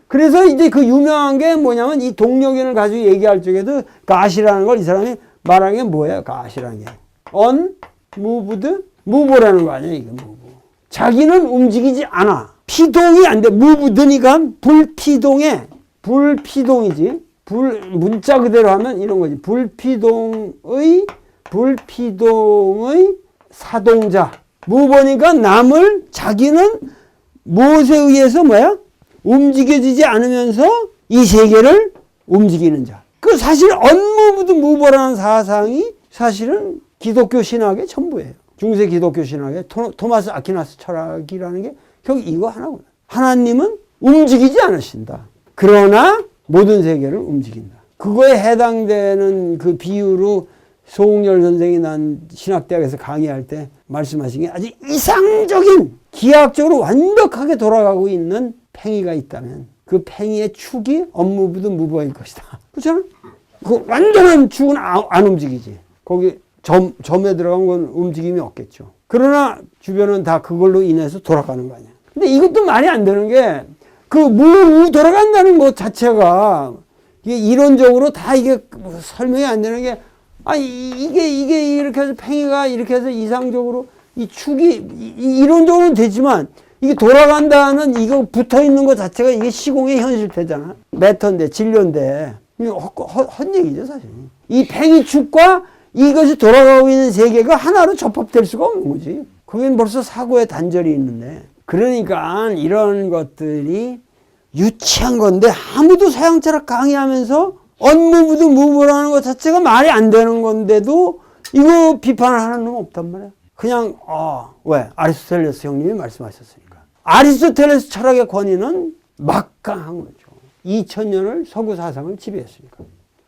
그래서 이제 그 유명한 게 뭐냐면 이 동력연을 가지고 얘기할 적에도 가시라는 걸 이 사람이 말하는 게 뭐예요? 가시라는 게. unmoved? 무보라는 거 아니야, 이게 무보. 자기는 움직이지 않아. 피동이 안 돼. 무브드니까 불피동이지. 문자 그대로 하면 이런 거지. 불피동의 사동자. 무보니까 자기는 무엇에 의해서 뭐야? 움직여지지 않으면서 이 세계를 움직이는 자. 그 사실 언무브드 무보라는 사상이 사실은 기독교 신학의 전부예요. 중세 기독교 신학의 토마스 아퀴나스 철학이라는 게 결국 이거 하나구나. 하나님은 움직이지 않으신다. 그러나 모든 세계를 움직인다. 그거에 해당되는 그 비유로 소홍열 선생이 난 신학대학에서 강의할 때 말씀하신 게 아주 이상적인 기하학적으로 완벽하게 돌아가고 있는 팽이가 있다면 그 팽이의 축이 언무브드 무보일 것이다. 그렇잖아? 그 완전한 축은 안 움직이지. 거기 점에 들어간 건 움직임이 없겠죠. 그러나 주변은 다 그걸로 인해서 돌아가는 거 아니야. 근데 이것도 말이 안 되는 게 그 돌아간다는 것 자체가 이게 이론적으로 다 이게 설명이 안 되는 게 이게 이렇게 해서 팽이가 이렇게 해서 이상적으로 이 축이 이론적으로는 되지만 이게 돌아간다는 이거 붙어 있는 것 자체가 이게 시공의 현실태잖아. 매터인데 진료인데 헛얘기죠 사실. 이 팽이 축과 이것이 돌아가고 있는 세계가 하나로 접합될 수가 없는 거지. 거긴 벌써 사고의 단절이 있는데. 그러니까 이런 것들이 유치한 건데 아무도 서양 철학 강의하면서 언무브드 무보라는 것 자체가 말이 안 되는 건데도 이거 비판을 하는 놈 없단 말이야. 그냥 왜? 아리스토텔레스 형님이 말씀하셨으니까. 아리스토텔레스 철학의 권위는 막강한 거죠. 2000년을 서구 사상을 지배했으니까.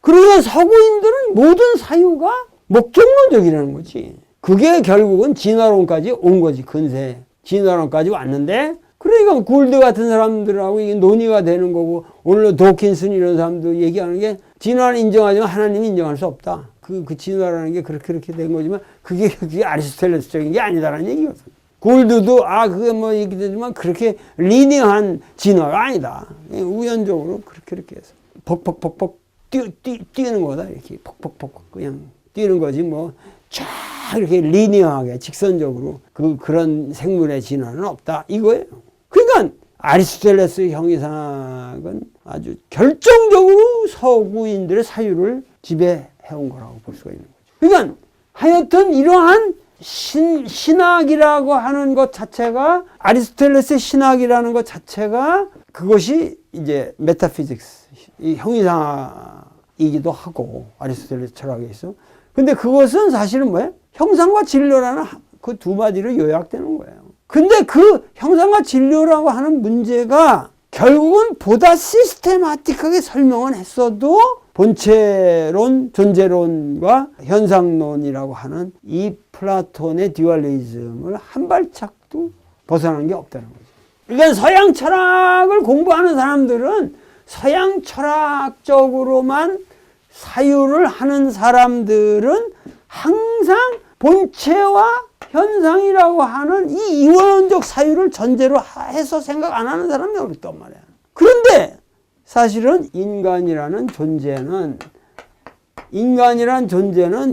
그러니까 서구인들은 모든 사유가 목적론적이라는 거지. 그게 결국은 진화론까지 온 거지. 근세 진화론까지 왔는데, 그러니까 굴드 같은 사람들하고 이게 논의가 되는 거고, 오늘 도킨슨 이런 사람도 얘기하는 게 진화는 인정하지만 하나님이 인정할 수 없다. 그 진화라는 게 그렇게 된 거지만 그게 아리스토텔레스적인 게 아니다라는 얘기거든. 굴드도 그게 뭐 얘기 되지만 그렇게 리니어한 진화가 아니다. 우연적으로 그렇게 해서 벅벅벅벅 뛰는 거다. 이렇게 벅벅벅 그냥 뛰는 거지 뭐 쫙 이렇게 리니어하게 직선적으로 그런 생물의 진화는 없다 이거예요. 그러니까 아리스토텔레스 형이상은 아주 결정적으로 서구인들의 사유를 지배해온 거라고 볼 수가 있는 거죠. 그러니까 하여튼 이러한 신학이라고 하는 것 자체가 아리스토텔레스의 신학이라는 것 자체가 그것이 이제 메타피직스 이 형이상이기도 하고 아리스토텔레스 철학에 있어. 근데 그것은 사실은 뭐예요? 형상과 진료라는 그 두 마디로 요약되는 거예요. 근데 그 형상과 진료라고 하는 문제가 결국은 보다 시스테마틱하게 설명은 했어도 본체론, 존재론과 현상론이라고 하는 이 플라톤의 듀얼리즘을 한 발짝도 벗어나는 게 없다는 거죠. 그러니까 서양 철학을 공부하는 사람들은 서양 철학적으로만 사유를 하는 사람들은 항상 본체와 현상이라고 하는 이 이원적 사유를 전제로 해서 생각 안 하는 사람이 어렵단 말이야. 그런데 사실은 인간이라는 존재는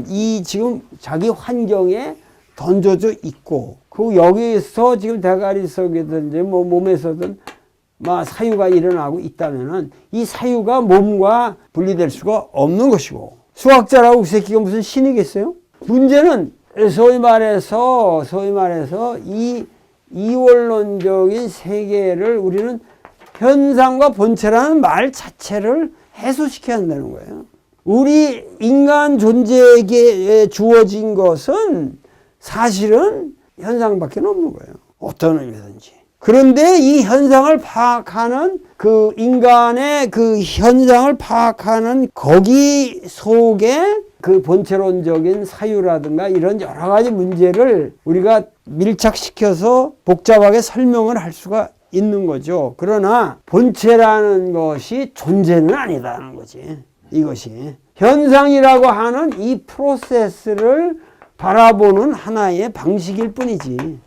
이 지금 자기 환경에 던져져 있고 그 여기서 지금 대가리 속이든지 뭐 몸에서든 사유가 일어나고 있다면은 이 사유가 몸과 분리될 수가 없는 것이고 수학자라고 그 새끼가 무슨 신이겠어요? 문제는 소위 말해서 이 이원론적인 세계를 우리는 현상과 본체라는 말 자체를 해소시켜야 한다는 거예요. 우리 인간 존재에게 주어진 것은 사실은 현상밖에 없는 거예요. 어떤 의미든지. 그런데 이 현상을 파악하는 그 인간의 그 현상을 파악하는 거기 속에 그 본체론적인 사유라든가 이런 여러 가지 문제를 우리가 밀착시켜서 복잡하게 설명을 할 수가 있는 거죠. 그러나 본체라는 것이 존재는 아니다는 거지. 이것이 현상이라고 하는 이 프로세스를 바라보는 하나의 방식일 뿐이지.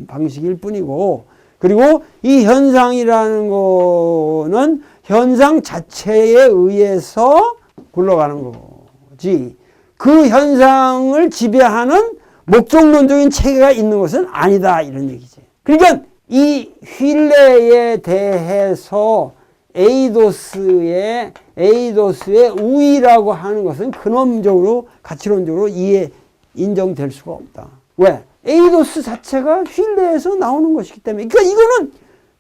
방식일 뿐이고, 그리고 이 현상이라는 거는 현상은 현상 자체에 의해서 굴러가는 거지. 그 현상을 지배하는 목적론적인 체계가 있는 것은 아니다. 이런 얘기지. 그러니까 이 휠레에 대해서 에이도스의 우위라고 하는 것은 근원적으로 가치론적으로 인정될 수가 없다. 왜? 에이도스 자체가 휠레에서 나오는 것이기 때문에. 그러니까 이거는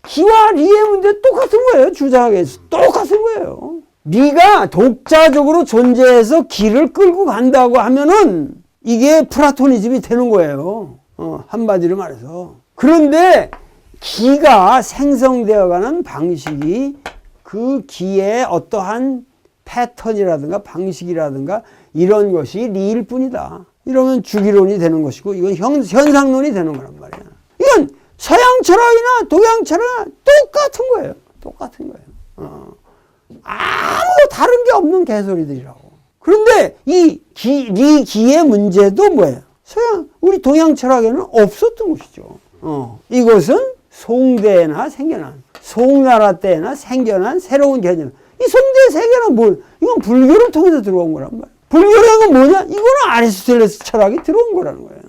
기와 리의 문제 똑같은 거예요. 주장하기에서 똑같은 거예요. 리가 독자적으로 존재해서 기를 끌고 간다고 하면은 이게 플라토니즘이 되는 거예요. 한마디로 말해서. 그런데 기가 생성되어가는 방식이 그 기의 어떠한 패턴이라든가 방식이라든가 이런 것이 리일 뿐이다. 이러면 주기론이 되는 것이고 이건 현상론이 되는 거란 말이야. 이건 서양 철학이나 동양 철학이나 똑같은 거예요. 똑같은 거예요. 아무 다른 게 없는 개소리들이라고. 그런데 이 기의 문제도 뭐예요? 우리 동양 철학에는 없었던 것이죠. 이것은 송대나 생겨난, 송나라 때나 생겨난 새로운 개념. 이 송대 세계는 이건 불교를 통해서 들어온 거란 말이에요. 불교라는 건 뭐냐? 이거는 아리스토텔레스 철학이 들어온 거라는 거예요.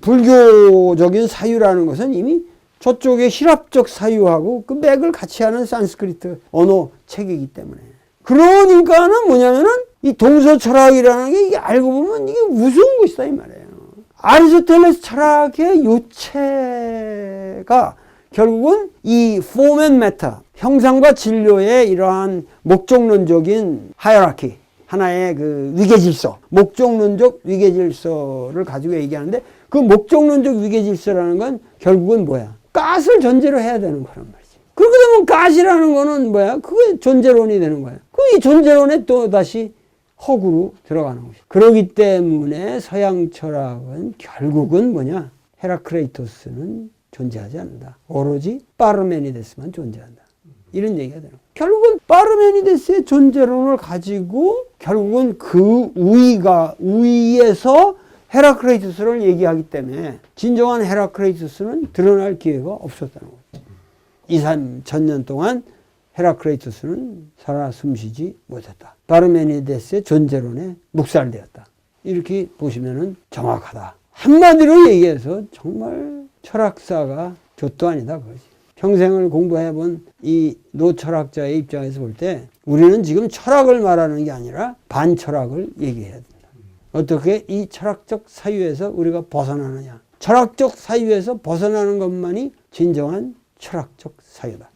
불교적인 사유라는 것은 이미 저쪽의 히랍적 사유하고 그 맥을 같이 하는 산스크리트 언어 체계이기 때문에. 그러니까는 뭐냐면은 이 동서 철학이라는 게 이게 알고 보면 이게 무서운 것이다 이 말이에요. 아리스토텔레스 철학의 요체가 결국은 이 form and matter, 형상과 진료의 이러한 목적론적인 하이어라키, 하나의 그 위계질서, 목적론적 위계질서를 가지고 얘기하는데 그 목적론적 위계질서라는 건 결국은 뭐야? 갓을 전제로 해야 되는 거란 말이지. 그렇게 되면 갓이라는 거는 뭐야? 그게 존재론이 되는 거야. 그럼 이 존재론에 또 다시 허구로 들어가는 것이죠. 그렇기 때문에 서양 철학은 결국은 뭐냐? 헤라크레이토스는 존재하지 않는다. 오로지 파르메니데스만 존재한다. 이런 얘기가 되는 거예요. 결국은 파르메니데스의 존재론을 가지고 결국은 그 우위에서 헤라크레이토스를 얘기하기 때문에 진정한 헤라크레이토스는 드러날 기회가 없었다는 거죠. 2, 3천 동안 헤라크레이토스는 살아 숨쉬지 못했다. 파르메니데스의 존재론에 묵살되었다. 이렇게 보시면 정확하다. 한마디로 얘기해서 정말 철학사가 좆도 아니다 그거지. 평생을 공부해본 이 노철학자의 입장에서 볼 때 우리는 지금 철학을 말하는 게 아니라 반철학을 얘기해야 된다. 어떻게 이 철학적 사유에서 우리가 벗어나느냐. 철학적 사유에서 벗어나는 것만이 진정한 철학적 사유다.